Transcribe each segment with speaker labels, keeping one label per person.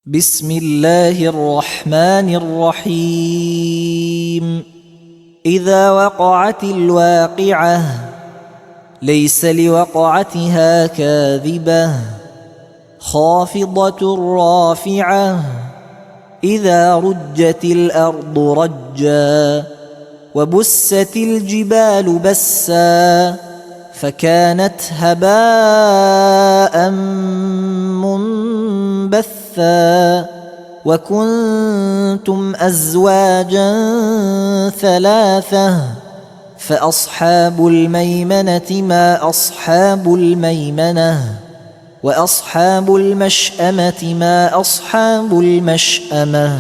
Speaker 1: بسم الله الرحمن الرحيم إذا وقعت الواقعة ليس لوقعتها كاذبة خافضة رافعة إذا رجت الأرض رجا وبست الجبال بسا فكانت هباء منبثا وكنتم أزواجا ثلاثة فأصحاب الميمنة ما أصحاب الميمنة وأصحاب المشأمة ما أصحاب المشأمة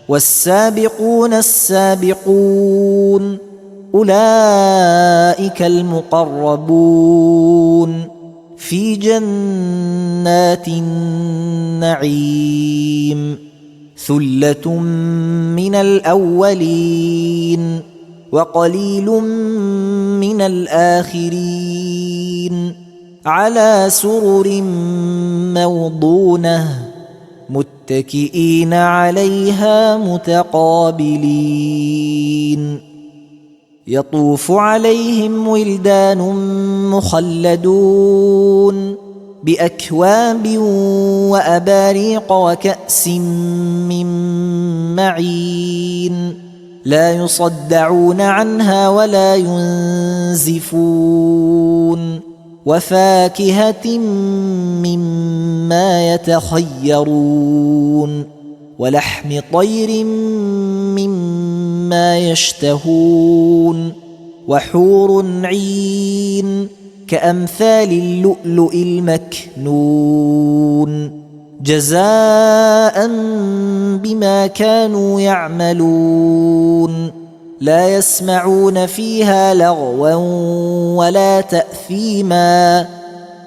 Speaker 1: والسابقون السابقون أولئك المقربون في جنات النعيم ثلة من الأولين وقليل من الآخرين على سرر موضونة متكئين عليها متقابلين يطوف عليهم ولدان مخلدون بأكواب وأباريق وكأس من معين لا يصدعون عنها ولا ينزفون وفاكهة مما يتخيرون ولحم طير مما يشتهون وحور عين كأمثال اللؤلؤ المكنون جزاء بما كانوا يعملون لا يسمعون فيها لغوا ولا تأثيما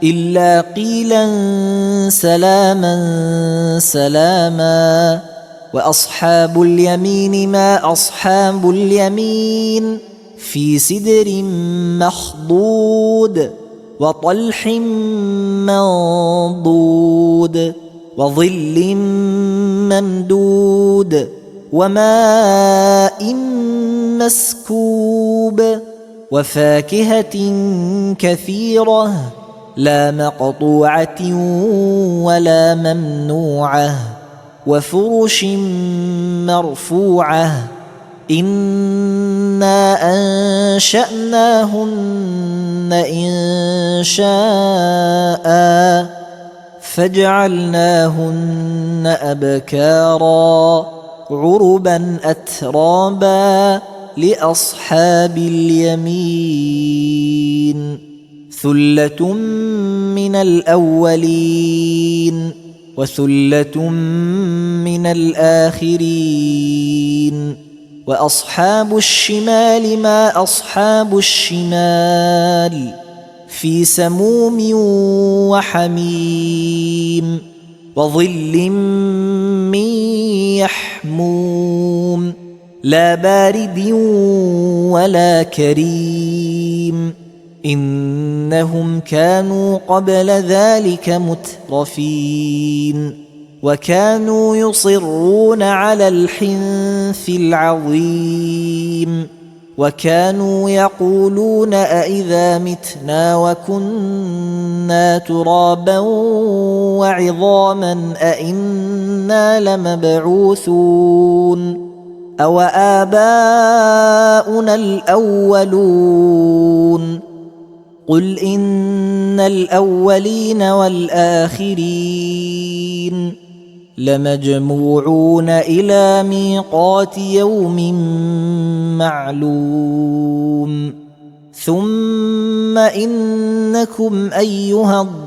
Speaker 1: إلا قيلا سلاما سلاما وأصحاب اليمين ما أصحاب اليمين في سدر مخضود وطلح منضود وظل ممدود وماء مسكوب وفاكهة كثيرة لا مقطوعة ولا ممنوعة وفرش مرفوعة إنا أنشأناهن إنشاء فجعلناهن أبكارا عربا أترابا لأصحاب اليمين ثلة من الأولين وثلة من الآخرين وأصحاب الشمال ما أصحاب الشمال في سموم وحميم وظل من يحموم لا بارد ولا كريم إنهم كانوا قبل ذلك مترفين وكانوا يصرون على الحنث العظيم وكانوا يقولون أإذا متنا وكنا ترابا وعظاما أإنا لمبعوثون أو آباؤنا الأولون قل إن الأولين والآخرين لمجموعون إلى ميقات يوم معلوم ثم إنكم أيها الضالون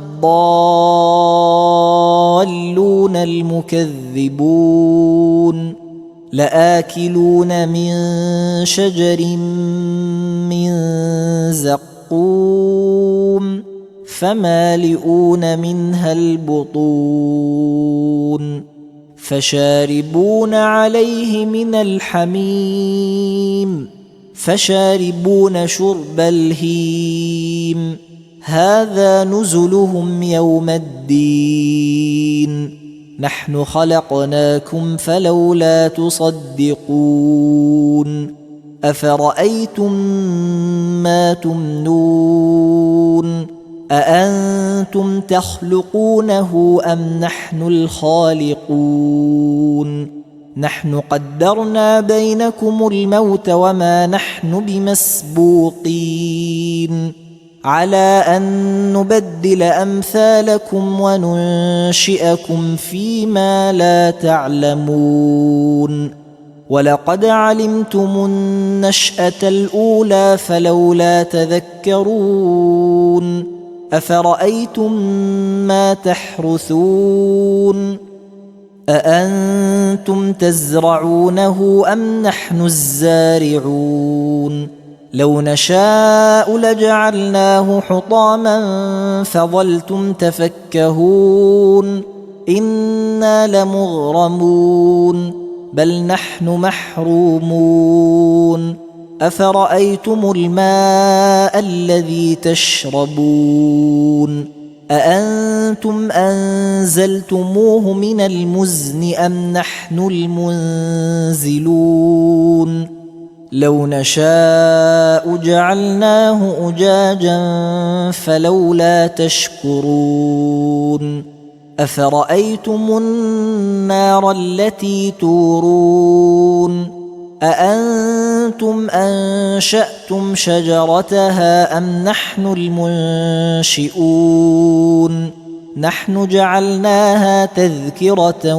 Speaker 1: المكذبون لآكلون من شجر من زقوم فمالئون منها البطون فشاربون عليه من الحميم فشاربون شرب الهيم هذا نزلهم يوم الدين نحن خلقناكم فلولا تصدقون أفرأيتم ما تمنون أأنتم تخلقونه أم نحن الخالقون نحن قدرنا بينكم الموت وما نحن بمسبوقين على أن نبدل أمثالكم وننشئكم فيما لا تعلمون ولقد علمتم النشأة الأولى فلولا تذكرون أفرأيتم ما تحرثون أأنتم تزرعونه أم نحن الزارعون لو نشاء لجعلناه حطاما فظلتم تفكهون إنا لمغرمون بل نحن محرومون أفرأيتم الماء الذي تشربون أأنتم أنزلتموه من المزن أم نحن المنزلون لو نشاء جعلناه أجاجا فلولا تشكرون أفرأيتم النار التي تورون أأنتم أنشأتم شجرتها أم نحن المنشئون نحن جعلناها تذكرة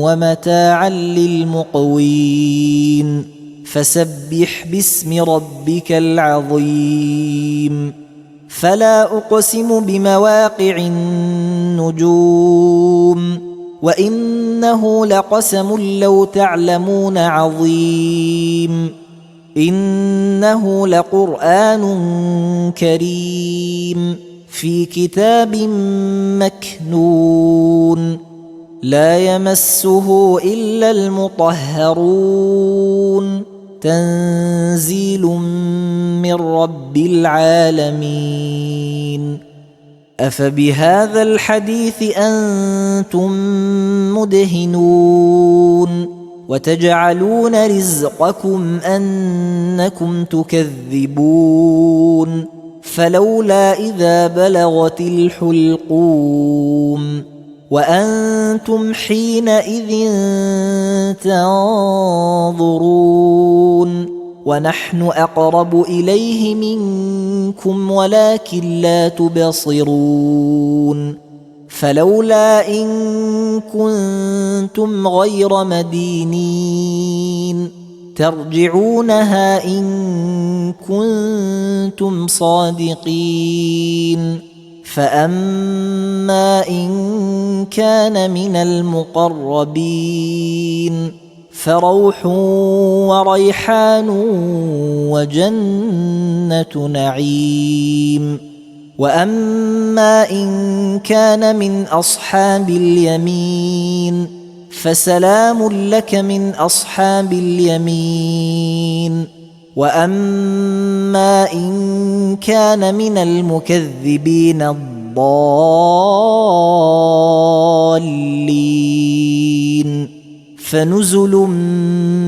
Speaker 1: ومتاعا للمقوين فسبح باسم ربك العظيم فلا أقسم بمواقع النجوم وإنه لقسم لو تعلمون عظيم إنه لقرآن كريم في كتاب مكنون لا يمسه إلا المطهرون تنزيل من رب العالمين أفبهذا الحديث أنتم مدهنون وتجعلون رزقكم أنكم تكذبون فلولا إذا بلغت الحلقوم وأنتم حينئذ تنظرون ونحن أقرب إليه منكم ولكن لا تبصرون فلولا إن كنتم غير مدينين ترجعونها إن كنتم صادقين فأما إن كان من المقربين فروح وريحان وجنة نعيم وأما إن كان من أصحاب اليمين فسلام لك من أصحاب اليمين وأما إن كان من المكذبين الضالين فنزل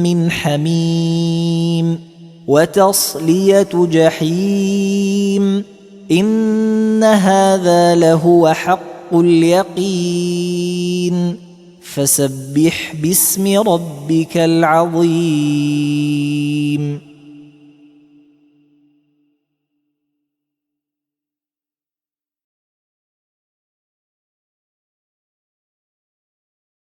Speaker 1: من حميم وتصلية جحيم إن هذا لهو حق اليقين فسبح باسم ربك العظيم